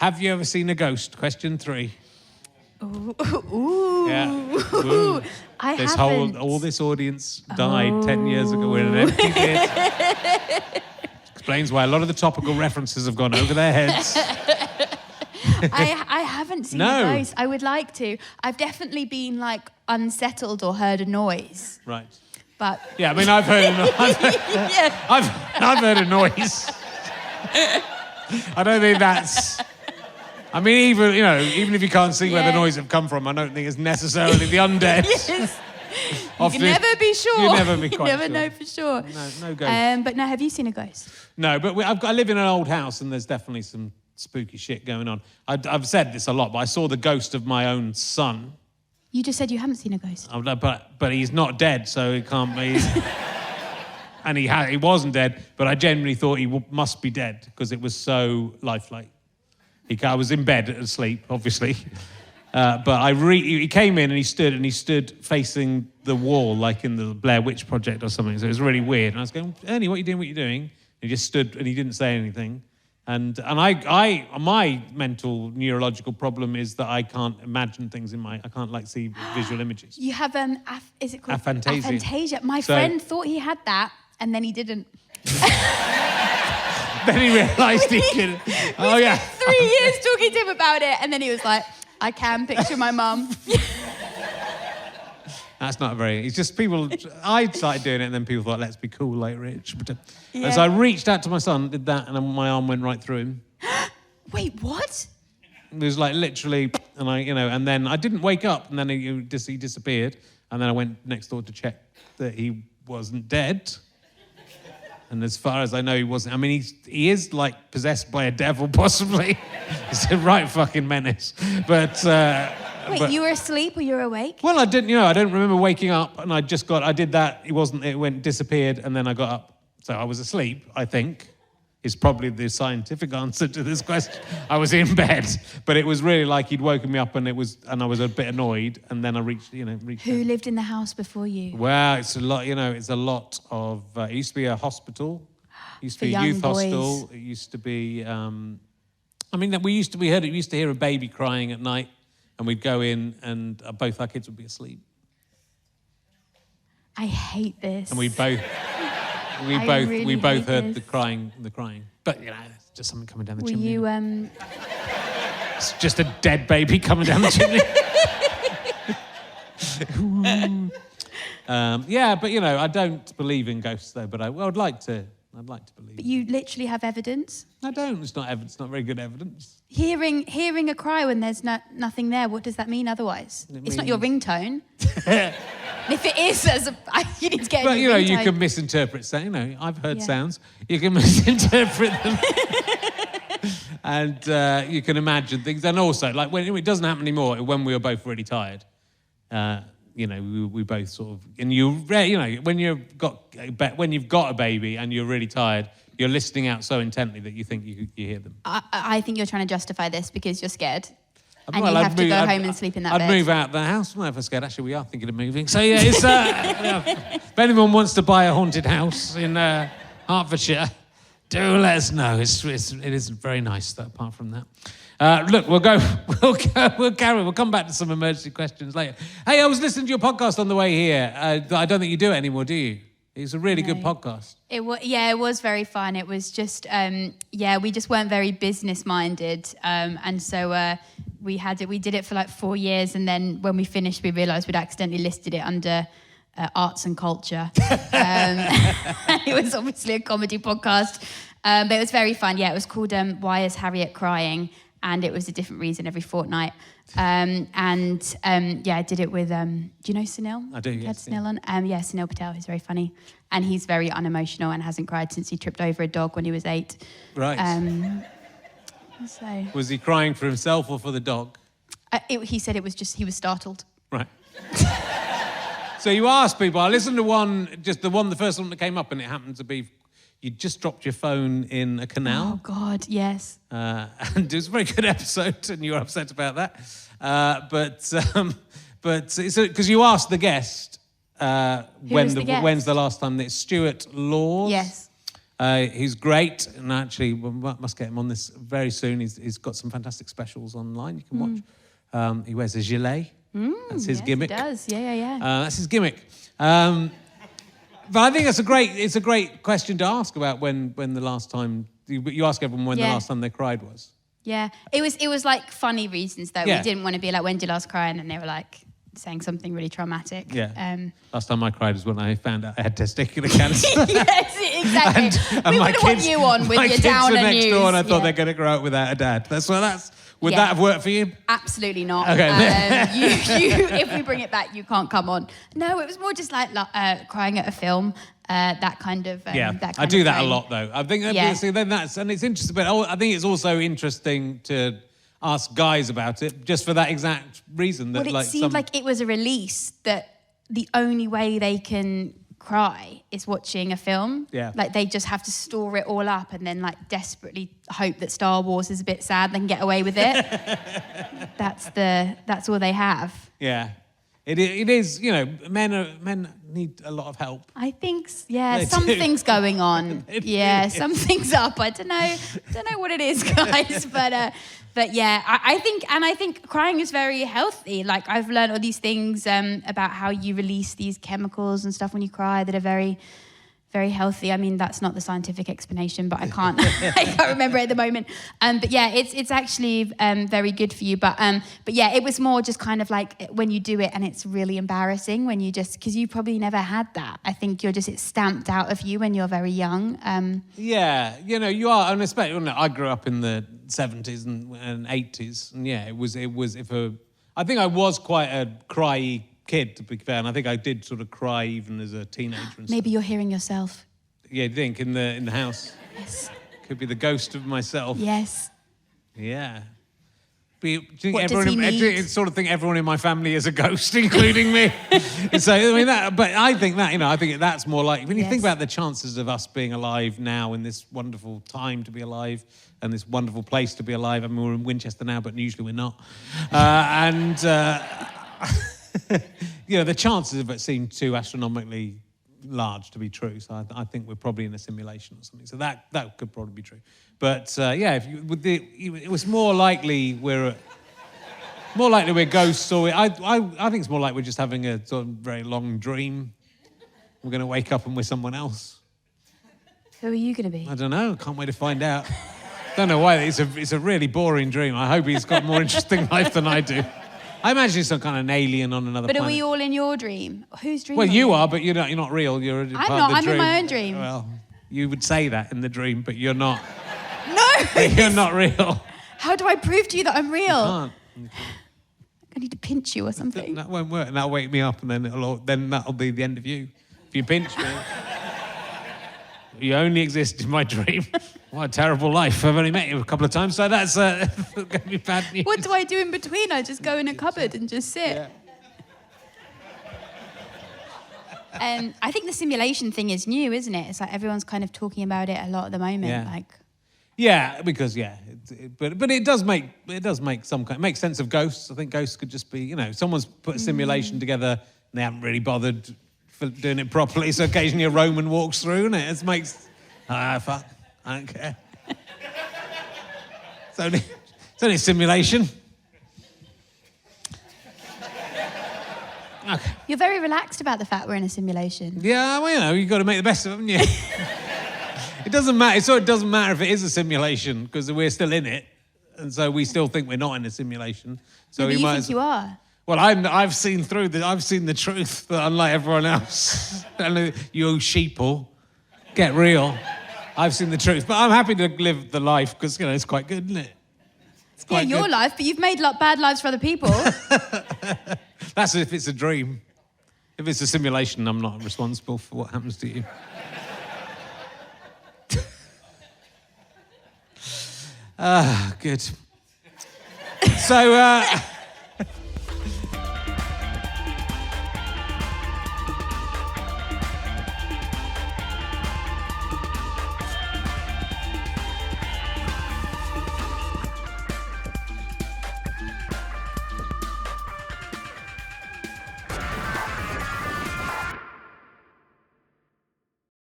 Have you ever seen a ghost? Question 3. Ooh. Yeah. Ooh. I haven't. All this audience died 10 years ago. We're in an empty theatre. Explains why a lot of the topical references have gone over their heads. I haven't seen a ghost. I would like to. I've definitely been like unsettled or heard a noise. Right. But yeah, I mean, I've heard a noise. yeah. I've heard a noise. I don't think that's. I mean, even if you can't see where the noise have come from, I don't think it's necessarily the undead. Yes. You can never be sure. You never be quite You never sure. know for sure. No ghosts. But no, have you seen a ghost? No, but I live in an old house, and there's definitely some spooky shit going on. I've said this a lot, but I saw the ghost of my own son. You just said you haven't seen a ghost. But he's not dead, so he can't be. And he wasn't dead, but I genuinely thought he must be dead because it was so lifelike. I was in bed asleep, obviously, but he came in and he stood facing the wall like in the Blair Witch Project or something. So it was really weird. And I was going, Ernie, what are you doing? What are you doing? And he just stood and he didn't say anything. And my mental neurological problem is that I can't imagine things I can't see visual images. You have is it called aphantasia? Aphantasia. My friend thought he had that, and then he didn't. Then he realised he could. Oh yeah. 3 years talking to him about it, and then he was like, "I can picture my mum." That's not very. It's just people. I started doing it, and then people thought, "Let's be cool, like Rich." And so I reached out to my son, did that, and my arm went right through him. Wait, what? It was like literally, and and then I didn't wake up, and then he disappeared, and then I went next door to check that he wasn't dead. And as far as I know, he wasn't. I mean, he is like possessed by a devil, possibly. He's a right fucking menace. But wait, you were asleep or you were awake? Well, I didn't. I don't remember waking up, and I did that. It disappeared, and then I got up. So I was asleep, I think, is probably the scientific answer to this question. I was in bed, but it was really like he'd woken me up, and I was a bit annoyed, and then I reached. Who lived in the house before you? Well, it's a lot. It's a lot of. It used to be a hospital. It used to be a youth hostel. It used to be. We used to hear a baby crying at night, and we'd go in, and both our kids would be asleep. I hate this. And we both heard the crying. But it's just something coming down the chimney. Were you It's just a dead baby coming down the chimney. But I don't believe in ghosts though. But I'd like to believe. But you literally have evidence? I don't. It's not evidence. Not very good evidence. Hearing a cry when there's nothing there. What does that mean otherwise? It's not your ringtone. If it is, you need to get. But you can misinterpret. I've heard sounds. You can misinterpret them, and you can imagine things. And also, like when it doesn't happen anymore, when we were both really tired, we both sort of. And when you've got a baby and you're really tired, you're listening out so intently that you think you hear them. I think you're trying to justify this because you're scared. And you have to go home and sleep in that bed. I'd move out of the house. I'm never scared. Actually, we are thinking of moving. So, yeah, it's... If anyone wants to buy a haunted house in Hertfordshire, do let us know. It is very nice, though, apart from that. Look, we'll carry on. We'll come back to some emergency questions later. Hey, I was listening to your podcast on the way here. I don't think you do it anymore, do you? It's a really good podcast. It was very fun. It was just, we just weren't very business-minded. And so we did it for like 4 years. And then when we finished, we realised we'd accidentally listed it under arts and culture. It was obviously a comedy podcast. But it was very fun. Yeah, it was called Why Is Harriet Crying? And it was a different reason every fortnight. I did it with, do you know Sunil? I do, yes. Had Sunil on? Sunil Patel, he's very funny. And he's very unemotional and hasn't cried since he tripped over a dog when he was 8. Right. So. Was he crying for himself or for the dog? He said it was just, he was startled. Right. So you asked people, I listened to the first one that came up, and it happened to be, you just dropped your phone in a canal. Oh, God, yes. And it was a very good episode, and you were upset about that. Because you asked the guest, when's the last time that Stuart Laws? Yes. He's great, and actually we must get him on this very soon. He's got some fantastic specials online you can watch. He wears a gilet. That's his gimmick. He does. Yeah. That's his gimmick. But I think it's a great question to ask about when the last time you ask everyone when the last time they cried was. Yeah, it was like funny reasons though. Yeah. We didn't want to be like, when did you last cry? And then they were like saying something really traumatic. Yeah. Last time I cried was when I found out I had testicular cancer. Yes, exactly. and we my would want kids, you on with my your kids downer were next news. door, and I thought they're going to grow up without a dad. Would that have worked for you? Absolutely not. Okay. You, if we bring it back, you can't come on. No, it was more just like crying at a film. That kind of that kind I do of that thing. a lot though. I think Yeah. then and it's interesting, but I think it's also interesting to ask guys about it just for that exact reason. That Well, it seemed like it was a release that the only way they can cry is watching a film. Yeah. Like they just have to store it all up and then like desperately hope that Star Wars is a bit sad, they can get away with it. That's all they have. Yeah. It is, men need a lot of help. I think, They something's do. going on. They do. Something's up. I don't know what it is, guys. But yeah, I think crying is very healthy. Like I've learned all these things about how you release these chemicals and stuff when you cry that are very, very healthy. I mean, that's not the scientific explanation, but I can't remember it at the moment. But yeah, it's actually very good for you. But yeah, it was more just kind of like when you do it and it's really embarrassing when you because you probably never had that. I think it's stamped out of you when you're very young. Yeah, you are, and especially I grew up in the 70s and 80s, and yeah, it was I think I was quite a cryy kid, to be fair, and I think I did sort of cry even as a teenager. And Maybe you're hearing yourself. Yeah, you think in the house? Yes. Could be the ghost of myself. Yes. Yeah. But do you think What does he need? I sort of think everyone in my family is a ghost, including me. And so I mean I think that's more like when you think about the chances of us being alive now in this wonderful time to be alive and this wonderful place to be alive. I mean, we're in Winchester now, but usually we're not. The chances of it seem too astronomically large to be true. So I think we're probably in a simulation or something. So that could probably be true. But it was more likely we're ghosts, or I think it's more like we're just having a sort of very long dream. We're going to wake up and we're someone else. Who are you going to be? I don't know. Can't wait to find out. Don't know why. It's a really boring dream. I hope he's got a more interesting life than I do. I imagine he's some kind of an alien on another planet. But are we all in your dream? Whose dream? Well, are you are, but you're not real. You're a part of the dream. I'm in my own dream. Well, you would say that in the dream, but you're not. No! You're not real. How do I prove to you that I'm real? You can't. I need to pinch you or something. That won't work. And that'll wake me up, and then that'll be the end of you. If you pinch me. You only exist in my dream. What a terrible life. I've only met you a couple of times, so that's going to be bad news. What do I do in between? I just go in a cupboard and just sit. Yeah. I think the simulation thing is new, isn't it? It's like everyone's kind of talking about it a lot at the moment. Yeah. Yeah, because but it does make some kind. It makes sense of ghosts. I think ghosts could just be, someone's put a simulation together and they haven't really bothered for doing it properly. So occasionally a Roman walks through, and it makes fuck. I don't care. It's only a simulation. Okay. You're very relaxed about the fact we're in a simulation. Yeah, well, you've got to make the best of it, haven't you? It doesn't matter. So it doesn't matter if it is a simulation because we're still in it, and so we still think we're not in a simulation. So But we you might. think you are. Well, I've seen through I've seen the truth, but unlike everyone else, and you sheeple, get real. I've seen the truth, but I'm happy to live the life because it's quite good, isn't it? It's Yeah, quite your good. life, but you've made bad lives for other people. That's if it's a dream. If it's a simulation, I'm not responsible for what happens to you. Good. So.